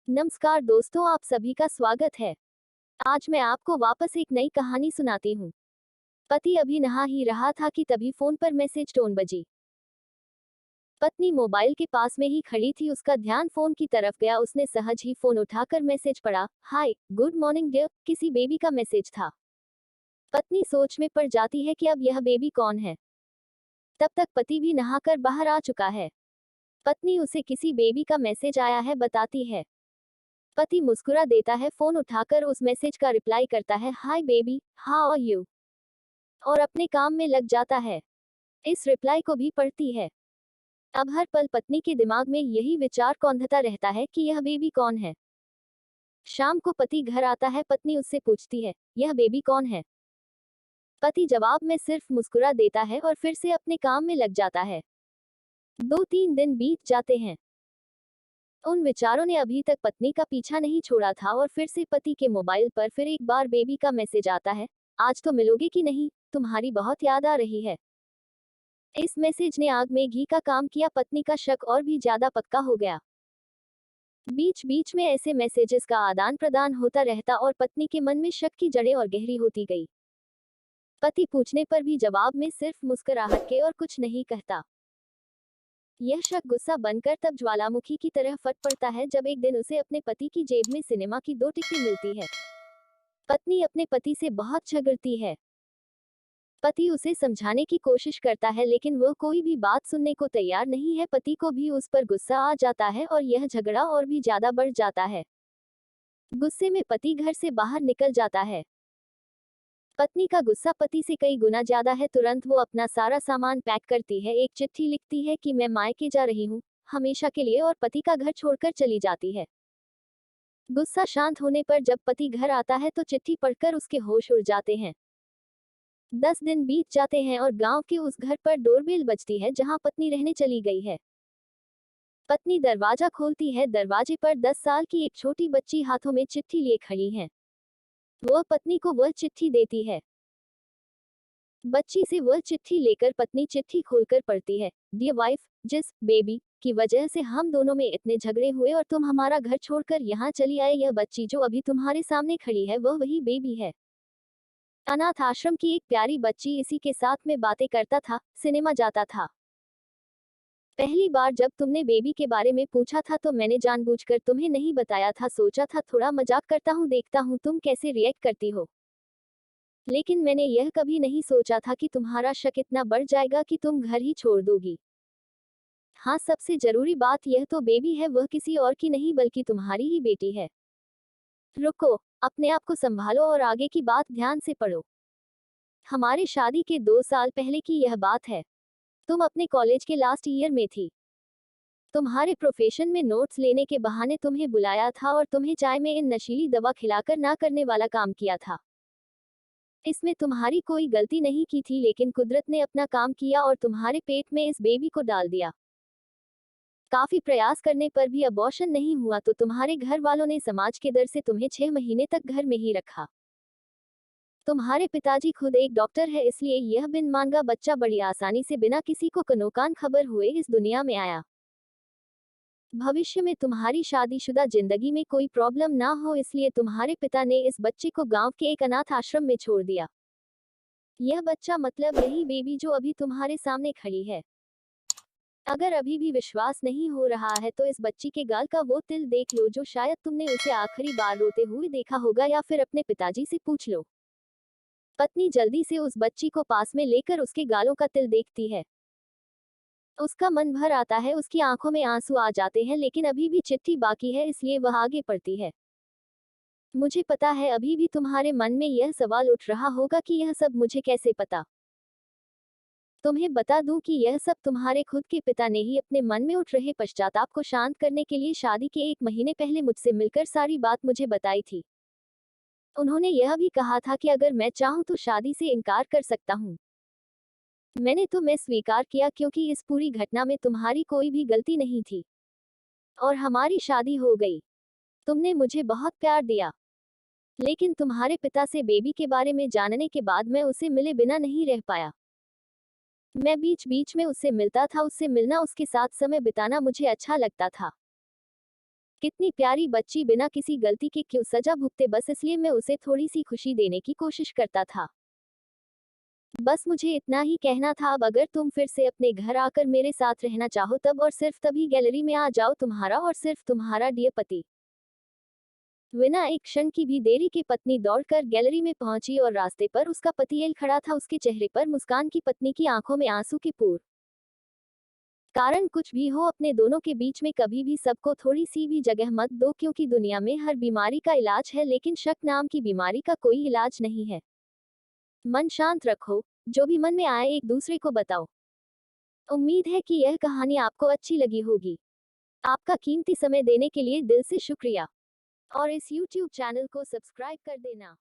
नमस्कार दोस्तों, आप सभी का स्वागत है। आज मैं आपको वापस एक नई कहानी सुनाती हूँ। पति अभी नहा ही रहा था कि तभी फोन पर मैसेज टोन बजी। पत्नी मोबाइल के पास में ही खड़ी थी, उसका ध्यान फोन की तरफ गया। उसने सहज ही फोन उठाकर मैसेज पढ़ा। हाय, गुड मॉर्निंग डियर, किसी बेबी का मैसेज था। पत्नी सोच में पड़ जाती है कि अब यह बेबी कौन है। तब तक पति भी नहाकर बाहर आ चुका है। पत्नी उसे किसी बेबी का मैसेज आया है बताती है। पति मुस्कुरा देता है, फोन उठाकर उस मैसेज का रिप्लाई करता है, hi baby, how are you, और अपने काम में लग जाता है। इस रिप्लाई को भी पढ़ती है। अब हर पल पत्नी के दिमाग में यही विचार कौंधता रहता है कि यह बेबी कौन है। शाम को पति घर आता है, पत्नी उससे पूछती है, यह बेबी कौन है। पति जवाब में सिर्फ मुस्कुरा देता है और फिर से अपने काम में लग जाता है। 2-3 दिन बीत जाते हैं। उन विचारों ने अभी तक पत्नी का पीछा नहीं छोड़ा था और फिर से पति के मोबाइल पर फिर एक बार बेबी का मैसेज आता है। आज तो मिलोगे कि नहीं, तुम्हारी बहुत याद आ रही है। इस मैसेज ने आग में घी का काम किया। पत्नी का शक और भी ज्यादा पक्का हो गया। बीच बीच में ऐसे मैसेजेस का आदान प्रदान होता रहता और पत्नी के मन में शक की जड़ें और गहरी होती गई। पति पूछने पर भी जवाब में सिर्फ मुस्कुराहट के और कुछ नहीं कहता। यह शक गुस्सा बनकर तब ज्वालामुखी की तरह फट पड़ता है जब एक दिन उसे अपने पति की जेब में सिनेमा की 2 टिकटें मिलती है। पत्नी अपने पति से बहुत झगड़ती है। पति उसे समझाने की कोशिश करता है लेकिन वह कोई भी बात सुनने को तैयार नहीं है। पति को भी उस पर गुस्सा आ जाता है और यह झगड़ा और भी ज्यादा बढ़ जाता है। गुस्से में पति घर से बाहर निकल जाता है। पत्नी का गुस्सा पति से कई गुना ज्यादा है। तुरंत वो अपना सारा सामान पैक करती है, एक चिट्ठी लिखती है कि मैं मायके जा रही हूँ हमेशा के लिए, और पति का घर छोड़कर चली जाती है। गुस्सा शांत होने पर जब पति घर आता है तो चिट्ठी पढ़कर उसके होश उड़ जाते हैं। 10 दिन बीत जाते हैं और गांव के उस घर पर डोरबेल बजती है जहां पत्नी रहने चली गई है। पत्नी दरवाजा खोलती है। दरवाजे पर 10 साल की एक छोटी बच्ची हाथों में चिट्ठी लिए खड़ी है। वह पत्नी को वह चिट्ठी देती है। बच्ची से वह चिट्ठी लेकर पत्नी चिट्ठी खोलकर पढ़ती है। डियर वाइफ, जिस बेबी की वजह से हम दोनों में इतने झगड़े हुए और तुम हमारा घर छोड़कर यहाँ चली आए, यह बच्ची जो अभी तुम्हारे सामने खड़ी है वह वही बेबी है। अनाथ आश्रम की एक प्यारी बच्ची इसी के साथ में बातें करता था, सिनेमा जाता था। पहली बार जब तुमने बेबी के बारे में पूछा था तो मैंने जानबूझकर तुम्हें नहीं बताया था। सोचा था थोड़ा मजाक करता हूँ, देखता हूँ तुम कैसे रिएक्ट करती हो। लेकिन मैंने यह कभी नहीं सोचा था कि तुम्हारा शक इतना बढ़ जाएगा कि तुम घर ही छोड़ दोगी। हाँ, सबसे जरूरी बात यह तो बेबी है वह किसी और की नहीं बल्कि तुम्हारी ही बेटी है। रुको, अपने आप को संभालो और आगे की बात ध्यान से पढ़ो। हमारे शादी के 2 साल पहले की यह बात है। तुम अपने कॉलेज के लास्ट ईयर में थी। तुम्हारे प्रोफेशन में नोट्स लेने के बहाने तुम्हें बुलाया था और तुम्हें चाय में इन नशीली दवा खिलाकर ना करने वाला काम किया था। इसमें तुम्हारी कोई गलती नहीं की थी, लेकिन कुदरत ने अपना काम किया और तुम्हारे पेट में इस बेबी को डाल दिया। काफी प्रयास करने पर भी अबॉर्शन नहीं हुआ तो तुम्हारे घर वालों ने समाज के डर से तुम्हें 6 महीने तक घर में ही रखा। तुम्हारे पिताजी खुद एक डॉक्टर है, इसलिए यह बिन मांगा बच्चा बड़ी आसानी से बिना किसी को कनोकान खबर हुए इस दुनिया में आया। भविष्य में तुम्हारी शादीशुदा जिंदगी में कोई प्रॉब्लम ना हो, इसलिए तुम्हारे पिता ने इस बच्चे को गांव के एक अनाथ आश्रम में छोड़ दिया। यह बच्चा मतलब यही बेबी जो अभी तुम्हारे सामने खड़ी है। अगर अभी भी विश्वास नहीं हो रहा है तो इस बच्ची के गाल का वो तिल देख लो जो शायद तुमने उसे आखिरी बार रोते हुए देखा होगा, या फिर अपने पिताजी से पूछ लो। पत्नी जल्दी से उस बच्ची को पास में लेकर उसके गालों का तिल देखती है। उसका मन भर आता है, उसकी आंखों में आंसू आ जाते हैं, लेकिन अभी भी चिट्ठी बाकी है इसलिए वह आगे पढ़ती है। मुझे पता है अभी भी तुम्हारे मन में यह सवाल उठ रहा होगा कि यह सब मुझे कैसे पता। तुम्हें बता दूं कि यह सब तुम्हारे खुद के पिता ने ही अपने मन में उठ रहे पश्चाताप को शांत करने के लिए शादी के 1 महीने पहले मुझसे मिलकर सारी बात मुझे बताई थी। उन्होंने यह भी कहा था कि अगर मैं चाहूं तो शादी से इनकार कर सकता हूं। मैं स्वीकार किया क्योंकि इस पूरी घटना में तुम्हारी कोई भी गलती नहीं थी। और हमारी शादी हो गई। तुमने मुझे बहुत प्यार दिया। लेकिन तुम्हारे पिता से बेबी के बारे में जानने के बाद मैं उसे मिले बिना नहीं रह पाया। मैं बीच बीच में उससे मिलता था, उससे मिलना, उसके साथ समय बिताना मुझे अच्छा लगता था। कितनी प्यारी बच्ची, बिना किसी गलती के क्यों सजा भुगते, बस इसलिए मैं उसे थोड़ी सी खुशी देने की कोशिश करता था। बस मुझे इतना ही कहना था। अब अगर तुम फिर से अपने घर आकर मेरे साथ रहना चाहो तब और सिर्फ तभी गैलरी में आ जाओ, तुम्हारा और सिर्फ तुम्हारा डियर पति। बिना एक क्षण की भी देरी के पत्नी दौड़कर गैलरी में पहुंची और रास्ते पर उसका पति एल खड़ा था, उसके चेहरे पर मुस्कान की पत्नी की आंखों में आंसू के पूर। कारण कुछ भी हो, अपने दोनों के बीच में कभी भी सबको थोड़ी सी भी जगह मत दो, क्योंकि दुनिया में हर बीमारी का इलाज है, लेकिन शक नाम की बीमारी का कोई इलाज नहीं है। मन शांत रखो, जो भी मन में आए एक दूसरे को बताओ। उम्मीद है कि यह कहानी आपको अच्छी लगी होगी। आपका कीमती समय देने के लिए दिल से शुक्रिया और इस YouTube चैनल को सब्सक्राइब कर देना।